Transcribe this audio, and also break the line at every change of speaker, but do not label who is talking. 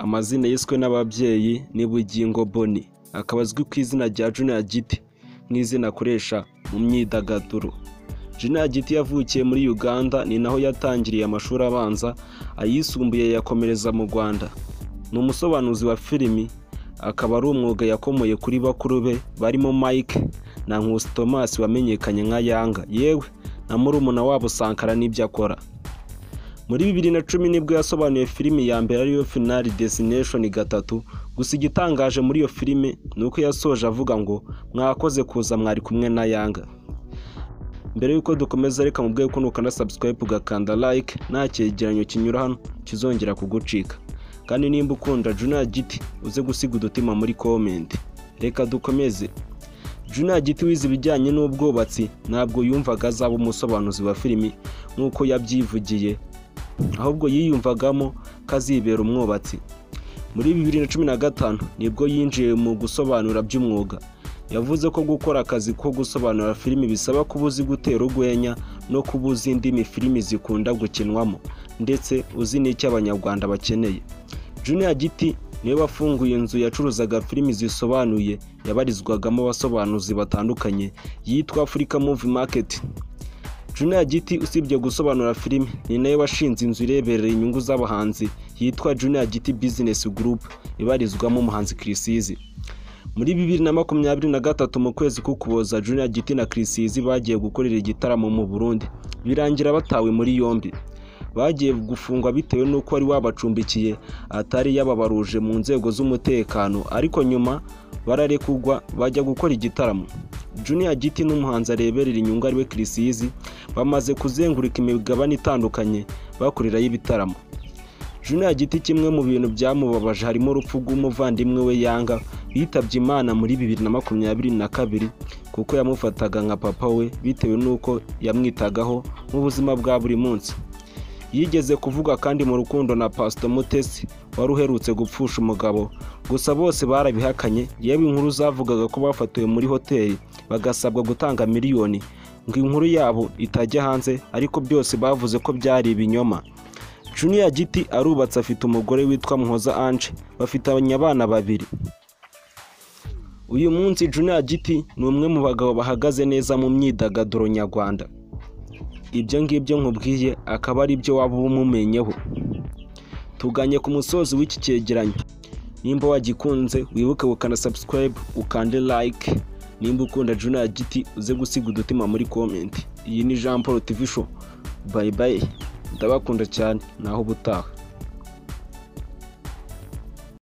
amazina yiswe n'ababyeyi ni Bugingo Bonny, akaba azwi ku izina rya Junior GT nk'izina akoresha mu myidagaduro. Junior GT yavukiye muri Uganda, ni naho yatangiriye amashuri abanza, ayisumbuye yakomereza mu Rwanda. Ni umusobanuzi wa filimi, akaba ari umwuga yakomoye kuri bakuru be barimo Mike na Nkusi Thomas wamenyekanye nka Yanga, yewe na murumuna wabo Sankara n'ibyo akora. Muri 2010 nibwo yasobanuye filimi ya mbere ariyo Final Destination 3, gusa igitangaje muri iyo filimi nuko yasoje avuga ngo mwakoze kuza mwari kumwe na Yanga. Mbere yuko dukomeza reka mubwiye ko nukanda subscribe ugakanda like, nta cyegeranyo kinyura hano kizongera kugucika. Kandi nimba ukunda Junior GT uze gusiga udutima muri comment. Reka dukomeze. Junior GT wize ibijyanye n'ubwubatsi, ntabwo yumvaga azaba umusobanuzi wa filimi nkuko yabyivugiye, ahubwo yiyumvagamo kazibera umwubatsi. Muri 2015 nibwo yinjiye mu gusobanura by'umwuga. Yavuze ko gukora akazi ko gusobanura filimi bisaba kuba uzi gutera urwenya no kuba uzi indimi filimi zikunda gukinwamo, ndetse uzi n'icyo abanyarwanda bakeneye. Junior GT niwe wafunguye inzu yacuruzaga filimi zisobanuye yabarizwagamo abasobanuzi batandukanye yitwa Africa Movie Market. Junior GT usibye gusobanura filimi, ni nawe washinze inzu ireberera inyungu z'abahanzi yitwa Junior GT Business Group ibarizwamo umuhanzi Chris. Muri 2023 mu kwezi k'Ukuboza, Junior GT na Chris bagiye gukorera igitaramo mu Burundi, birangira batawe muri yombi. Bagiye gufungwa bitewe n'uko wari wabacumbikiye atari yababaruje mu nzego z'umutekano, ariko nyuma bararekugwa bajya gukora igitaramo. Junior GT n'umuhanzi areberera inyungu ariwe Chris bamaze kuzenguruka imigabane itandukanye bakorerayo ibitaramo. Junior GT kimwe mu bintu byamubabaje harimo urupfu rw'umuvandimwe we Yanga yitabye Imana muri 2022, kuko yamufataga nka papa we bitewe n'uko yamwitagaho mu buzima bwa buri munsi. Yigeze kuvuga kandi mu rukundo na Pastor Mutesi wari uherutse gupfusha umugabo, gusa bose barabihakanye. Yewe inkuru zavugaga ko bafatiwe muri hoteli bagasabwa gutanga miliyoni ngo inkuru yabo itajya hanze, ariko byose bavuze ko byari ibinyoma. Junior GT arubatse, afite umugore witwa Muhoza Ange, bafitanye abana 2. Uyu munsi Junior GT ni umwe mu bagabo bahagaze neza mu myidagaduro nyarwanda. Ibyo ngibyo nkubwiye akaba ari byo waba umumenyeho. Tuganye ku musozi w'iki cyegeranyo. Nimba wagikunze wibuke gukanda subscribe, ukande like. Nimba ukunda Junior GT uze gusiga udutima muri comment. Iyi ni Jean Paul TV Show. Bye bye. Ndabakunda cyane, naho butaha.